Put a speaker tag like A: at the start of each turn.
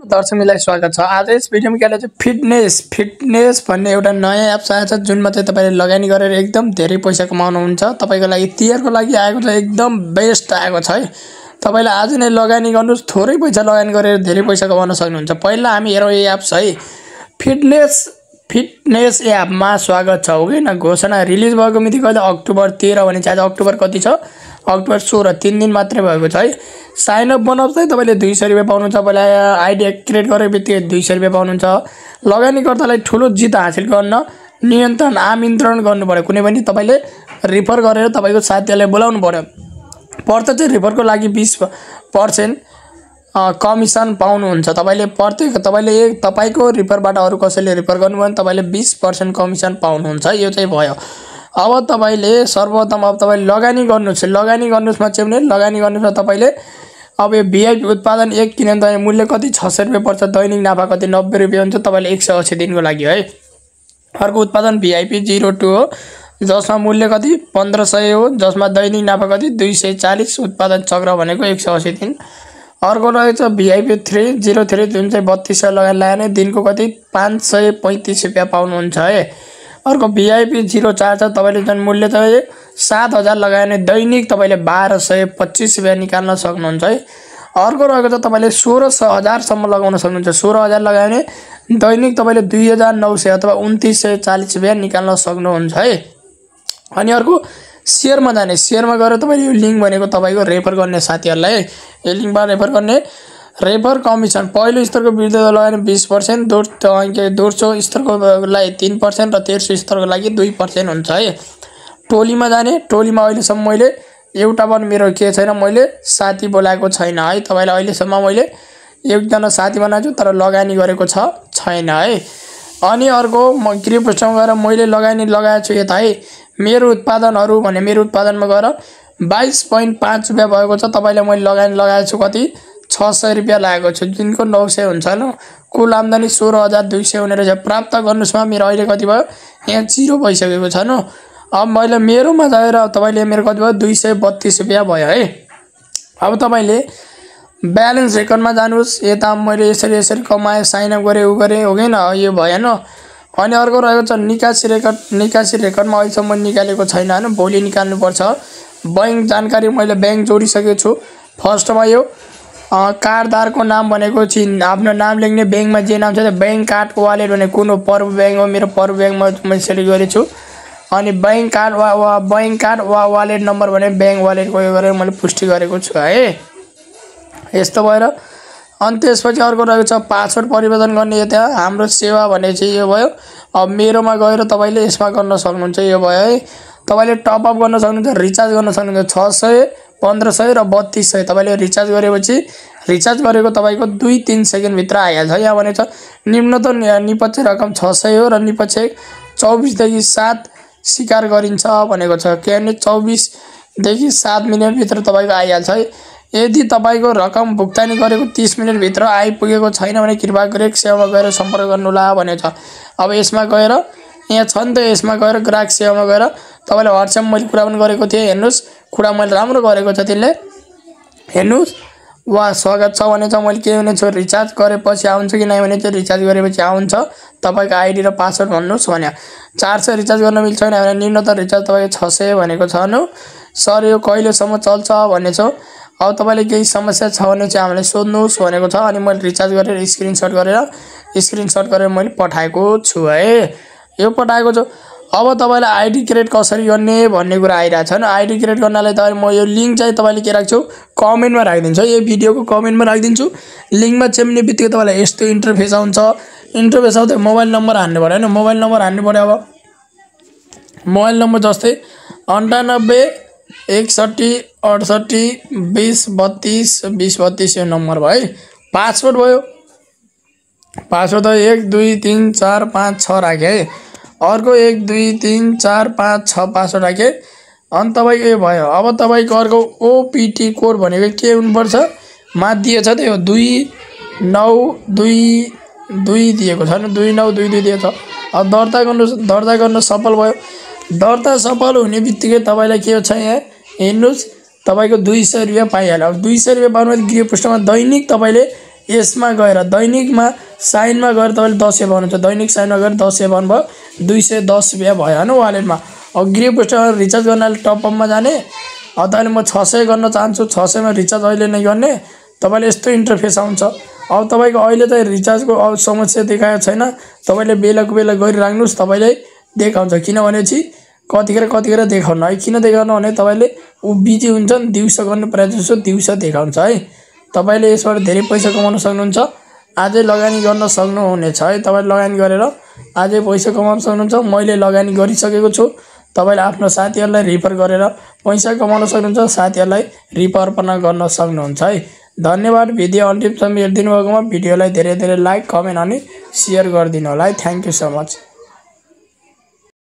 A: दर्शक मिलाई स्वागत छ। आज यस भिडियोमा के चाहिँ फिटनेस भन्ने एउटा नयाँ एप्स आएको छ जुनमा चाहिँ तपाईले लगानी गरेर एकदम धेरै पैसा कमाउनुहुन्छ। तपाईको लागि तिहारको लागि आएको छ, एकदम बेस्ट आएको छ है। तपाईले आज नै लगानी गर्नुस्, थोरै पैसा लगानी गरेर धेरै पैसा कमाउन सक्नुहुन्छ। पहिला हामी हेरौँ यो एप्स है। फिटनेस एपमा स्वागत छ हो कि न। घोषणा रिलिज भएको मिति कहिले अक्टोबर 13 भने चाहिँ आज अक्टोबर कति छ? अक्टोबर 16, 3 दिन मात्रै भएको छ है। साइन अप बनाउँछ चाहिँ तपाईले 200 रुपैयाँ पाउनुहुन्छ। पहिला आइडी क्रिएट गरे बित्तिकै 200 रुपैयाँ पाउनुहुन्छ। लगानीकर्तालाई ठुलो जित हासिल गर्न नियन्त्रण आमन्त्रण गर्नु पर्यो। कुनै पनि तपाईले रिफर गरेर तपाईको साथीहरुलाई बोलाउनु पर्यो। प्रत्यक्ष रिफरको लागि 20% कमिसन पाउनुहुन्छ। तपाईले तपाईको रिफरबाट अरु कसैले रिफर गर्नुभयो भने तपाईले 20% कमिसन पाउनुहुन्छ। यो चाहिँ भयो। अब तपाईले सर्वप्रथम अब तपाईले लगानी गर्नुमा चाहिँ भने लगानी गर्नुमा तपाईले अब यो भिआइपी उत्पादन 1 किने भने मूल्य कति 600 रुपैयाँ पर्छ। दैनिक नाफा कति 90 रुपैयाँ हुन्छ। तपाईले 180 दिनको लागि है। अर्को उत्पादन भिआइपी 02 हो जसमा मूल्य कति 1500 हो, जसमा दैनिक नाफा कति 240। उत्पादन चक्र भनेको 180 दिन। अर्को रहेछ भिआइपी 303 जुन चाहिँ 3200 लगानी लगायो भने दिनको कति 535 रुपैयाँ पाउनुहुन्छ है। अर्को भिआइपी 04 छ, तपाईले जुन मूल्य चाहिँ 7000 लगायो भने दैनिक तपाईले 1225 रुपैयाँ निकाल्न सक्नुहुन्छ है। अर्को रहेको छ तपाईले 16000 सम्म लगाउन सक्नुहुन्छ। 16000 लगायो भने दैनिक तपाईले 2900 अथवा 2940 रुपैयाँ निकाल्न सक्नुहुन्छ है। अनि अर्को शेयरमा जाने, शेयरमा गएर तपाईले यो लिंक भनेको तपाईको रेफर गर्ने साथीहरुलाई यो लिंकमा रेफर गर्ने। रेफर कमिसन पहिलो स्तरको विरुद्ध लगायो भने 20%, दोस्रो स्तरको लागि 3% र तेस्रो स्तरको लागि 2% हुन्छ है। टोलीमा जाने, टोलीमा अहिलेसम्म मैले एउटा पनि मेरो के छैन, मैले साथी बोलाएको छैन है। तपाईलाई अहिलेसम्म मैले एकजना साथी बनाएको छु तर लगानी गरेको छैन है। अनि अर्को म क्रिप्टोमा गएर मैले लगानी लगाएको छु यता है। मेरो उत्पादनहरु भने मेरो उत्पादनमा गएर 22.5 रुपैयाँ भएको छ। तपाईलाई मैले लगानी लगाएको छु कति 600 रुपैयाँ लागेको छु, दिनको 900 हुन्छ न। कुल आम्दानी 16200 हुने रहेछ। प्राप्त गर्नुसमा मेरो अहिले कति भयो, यहाँ 0 भइसकेको छ न। अब मैले मेरोमा गएर तपाईले मेरो कति भयो 232 रुपैयाँ भयो है। अब तपाईले ब्यालेन्स रेकर्डमा जानुस्। यता मैले यसरी कमाए, साइन अप गरे, उ गरे हो किन, यो भएन। अनि अर्को रहेको छ निकासी रेकर्डमा अहिलेसम्म निकालेको छैन हैन, भोलि निकाल्नु पर्छ। बैंक जानकारी मैले बैंक जोडिसकेको छु। फर्स्टमा यो कार्डधारको नाम भनेको चाहिँ आफ्नो नाम लेख्ने, बैंकमा जे नाम छ बैंक कार्ड वालेट भने कुन हो, पर्व बैंक हो, मेरो पर्व बैंकमा मैले सेलेक्ट गरेछु। अनि बैंक कार्ड वा वालेट नम्बर भने बैंक वालेटको यो गरेर मैले पुष्टि गरेको छु है। यस्तो भएर अनि त्यसपछि अर्को रहेको छ पासवर्ड परिवर्तन गर्ने। यता हाम्रो सेवा भने चाहिँ यो भयो। अब मेरोमा गएर तपाईले यसमा गर्न सक्नुहुन्छ, यो भयो है। तपाईले टप अप गर्न सक्नुहुन्छ, रिचार्ज गर्न सक्नुहुन्छ। 600, 1500 र 3200 तपाईले रिचार्ज गरेपछि रिचार्ज गरेको तपाईको 2-3 सेकेन्ड भित्र आइहाल्छ। यहाँ भनेछ निम्नतम निपक्ष रकम 600 हो र निपक्ष 24 देखि 7 स्वीकार गरिन्छ भनेको छ। के भने 24 देखि 7 मिनेट भित्र तपाईको आइहाल्छ है। यदि तपाईको रकम भुक्तानी गरेको 30 मिनेट भित्र आइपुगेको छैन भने कृपया ग्राहक सेवामा गएर सम्पर्क गर्नुहोला भनेको छ। अब यसमा गएर यहाँ छ नि त, यसमा गएर ग्राहक सेवामा गएर तपाईले WhatsApp मैले कुरा पनि गरेको थिएँ। हेर्नुस्, कुरा मैले राम्रो गरेको छ त्यसले। हेर्नुस्, वा स्वागत छ भनेछ। मैले के भने छु रिचार्ज गरेपछि आउँछ कि नै भने चाहिँ रिचार्ज गरेपछि आउँछ। तपाईको आइडी र पासवर्ड भन्नुस् भने 400 रिचार्ज गर्न मिल्छ भने निम्नतम रिचार्ज तपाईको 600 भनेको छ न। सर यो कहिलेसम्म चल्छ भनेछ। अब तपाईले केही समस्या छ भने चाहिँ हामीलाई सोध्नुस् भनेको छ। अनि मैले रिचार्ज गरेर स्क्रिनशट गरेर मैले पठाएको छु है। यो पठाएको छु। अब तपाईलाई आइडी क्रिएट कसरी गर्ने भन्ने कुरा आइरा छ न। आइडी क्रिएट गर्नलाई तपाईले म यो लिंक चाहिँ तपाईले के राख्छु कमेन्टमा राखिदिन्छु। यो भिडियोको कमेन्टमा राखिदिन्छु। लिंकमा चिम्ने बित्तिकै तपाईलाई यस्तो इन्टरफेस आउँछ। इन्टरफेस आउँदा मोबाइल नम्बर हान्नु पर्यो हैन, मोबाइल नम्बर हान्नु पर्यो। अब मोबाइल नम्बर जस्तै 98 61 68 20 32 यो नम्बर भयो है। पासवर्ड भयो, पासवर्ड 1 2 3 4 5 6 राखे है। अर्को 1 2 3 4 5 6 पासवर्ड राखे। अनि तपाईको यो भयो। अब तपाईको अर्को ओपीटी कोड भनेको के हुनुपर्छ, माथिदिएछ त यो 2922 दिएको छ न, 2922 दिएको छ। अब दर्ता गर्नु सफल भयो। दर्ता सफल हुने बित्तिकै तपाईलाई के छ यहाँ हेर्नुस्, तपाईको 200 रुपैयाँ पाइहाल्यो। अब 200 रुपैयाँ पाउनु गृह पृष्ठमा दैनिक तपाईले यसमा गएर दैनिकमा साइनमा गएर तपाईँले 10 रुपियाँ पाउनुहुन्छ। दैनिक साइनमा गएर 10 रुपियाँ पाउनुभयो, 210 रुपियाँ भयो होइन वालेटमा। अब ग्रे बुस्टर रिचार्ज गर्नाले टपअपमा जाने। अब तपाईँले म 600 गर्न चाहन्छु, 600 मा रिचार्ज अहिले नै गर्ने, तपाईँले यस्तो इन्टरफेस आउँछ। अब तपाईँको अहिले त रिचार्जको अब समस्या देखाएको छैन, तपाईँले बेलाको बेला गरिराख्नुहोस्, तपाईँले देखाउँछ। किनभने चाहिँ कतिखेर देखाउनु है, किन देखाउनु भने तपाईँले ऊ बिजी हुन्छ नि, दिउँसो गर्नु प्रायः जसो दिउँसो देखाउँछ है। तपाईँले यसबाट धेरै पैसा कमाउन सक्नुहुन्छ, आजै लगानी गर्न सक्नुहुनेछ है। तपाईँले लगानी गरेर आजै पैसा कमाउन सक्नुहुन्छ। मैले लगानी गरिसकेको छु, तपाईँले आफ्नो साथीहरूलाई रिफर गरेर पैसा कमाउन सक्नुहुन्छ, साथीहरूलाई रिफर पनि गर्न सक्नुहुन्छ है। धन्यवाद। भिडियो अन्तिमसम्म हेरिदिनु भएकोमा भिडियोलाई धेरै धेरै लाइक, कमेन्ट अनि सेयर गरिदिनु होला है। Thank you so much.